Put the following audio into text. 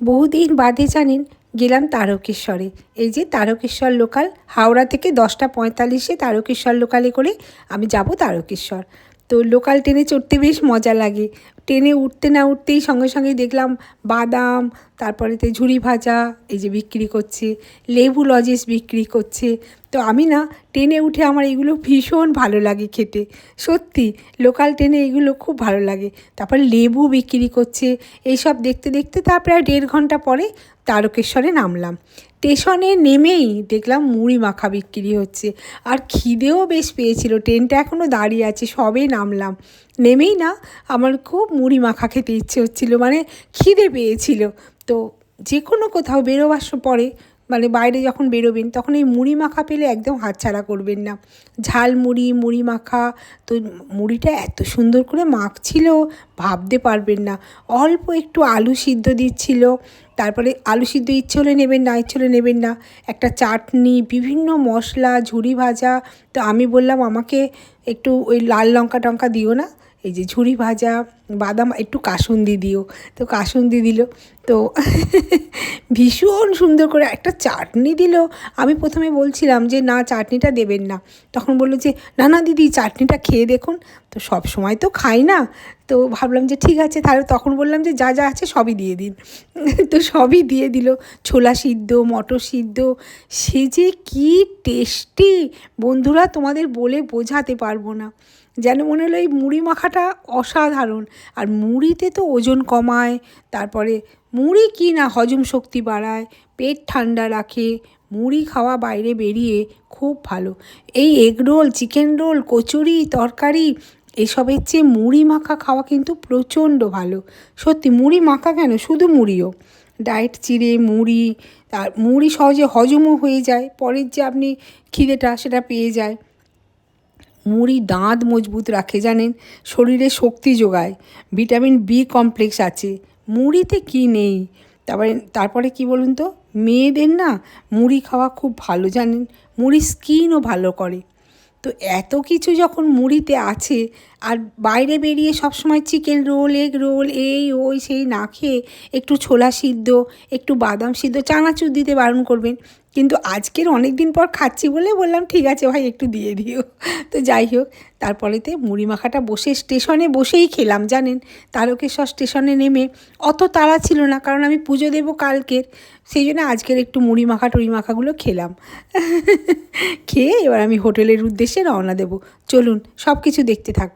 বহুদিন বাদে জানেন গেলাম তারকেশ্বরে। এই যে তারকেশ্বর লোকাল, হাওড়া থেকে 10:45-এ তারকেশ্বর লোকালে করে আমি যাব তারকেশ্বর। তো লোকাল ট্রেনে চড়তে বেশ মজা লাগে। ট্রেনে উঠতে না উঠতেই সঙ্গে সঙ্গে দেখলাম বাদাম, তারপরেতে ঝুরি ভাজা এই যে বিক্রি করছে, লেবু লজেস বিক্রি করছে। তো আমি না ট্রেনে উঠে আমার এগুলো ভীষণ ভালো লাগে খেতে, সত্যি লোকাল ট্রেনে এগুলো খুব ভালো লাগে। তারপর লেবু বিক্রি করছে, এইসব দেখতে দেখতে তার প্রায় 1.5 ঘন্টা পরে তারকেশ্বরে নামলাম। স্টেশনে নেমেই দেখলাম মুড়ি মাখা বিক্রি হচ্ছে, আর খিদেও বেশ পেয়েছিল। ট্রেনটা এখনও দাঁড়িয়ে আছে, সবে নামলাম। নেমেই না আমার খুব মুড়ি মাখা খেতে ইচ্ছে হচ্ছিলো, মানে খিদে পেয়েছিল। তো যে কোনো কোথাও বেরোবার পরে, মানে বাইরে যখন বেরোবেন তখন এই মুড়ি মাখা পেলে একদম হাতছাড়া করবেন না। ঝাল মুড়ি, মুড়ি মাখা, তো মুড়িটা এত সুন্দর করে মাখছিল ভাবতে পারবেন না। অল্প একটু আলু সিদ্ধ দিচ্ছিল, তারপরে আলু সিদ্ধ ইচ্ছে হলে নেবেন, না ইচ্ছে হলে নেবেন না। একটা চাটনি, বিভিন্ন মশলা, ঝুরি ভাজা। তো আমি বললাম আমাকে একটু ওই লাল লঙ্কা টঙ্কা দিও না, এই যে ঝুরি ভাজা, বাদাম, একটু কাসুন্দি দিও। তো কাসুন্দি দিল। তো ভীষণ সুন্দর করে একটা চাটনি দিল। আমি প্রথমে বলছিলাম যে না চাটনিটা দেবেন না, তখন বললো যে না না দিদি চাটনিটা খেয়ে দেখুন। তো সব সময় তো খাই না, তো ভাবলাম যে ঠিক আছে তাহলে। তখন বললাম যে যা যা আছে সবই দিয়ে দিন। তো সবই দিয়ে দিল, ছোলা সিদ্ধ, মটর সিদ্ধ, সে যে কী টেস্টি বন্ধুরা, তোমাদের বলে বোঝাতে পারবো না। যেন মনে হলো এই মুড়ি মাখাটা অসাধারণ। আর মুড়িতে তো ওজন কমায়, তারপরে মুড়ি কি না হজম শক্তি বাড়ায়, পেট ঠান্ডা রাখে। মুড়ি খাওয়া বাইরে বেরিয়ে খুব ভালো। এই egg roll, chicken roll, kachori, তরকারি, এসবের চেয়ে মুড়ি মাখা খাওয়া কিন্তু প্রচণ্ড ভালো। সত্যি মুড়ি মাখা কেন, শুধু মুড়িও, ডায়েট চিড়ে মুড়ি, তার মুড়ি সহজে হজমও হয়ে যায়, পরের যে আপনি খিদেটা সেটা পেয়ে যায়। মুড়ি দাঁত মজবুত রাখে জানেন, শরীরে শক্তি যোগায়, ভিটামিন বি কমপ্লেক্স আছে। মুড়িতে কি নেই? তারপরে কি বলুন তো, মেয়েদের না মুড়ি খাওয়া খুব ভালো জানেন, মুড়ি স্কিনও ভালো করে। তো এত কিছু যখন মুড়িতে আছে, আর বাইরে বেরিয়ে সবসময় চিকেন রোল, এগ রোল, এই ওই সেই না খেয়ে একটু ছোলা সিদ্ধ, একটু বাদাম সিদ্ধ, চানাচুর দিতে বারণ করবেন। কিন্তু আজকের অনেক দিন পর খাচ্ছি বলে বললাম ঠিক আছে ভাই একটু দিয়ে দিও। তো যাই হোক, তারপরেতে মুড়ি মাখাটা বসে স্টেশনে বসেই খেলাম জানেন। তারকেশ্বর স্টেশনে নেমে অত তাড়া ছিল না, কারণ আমি পুজো দেবো কালকের, সেই জন্য আজকের একটু মুড়ি মাখা টুড়ি মাখাগুলো খেলাম। খেয়ে এবার আমি হোটেলের উদ্দেশ্যে রওনা দেবো। চলুন সব কিছু দেখতে থাক।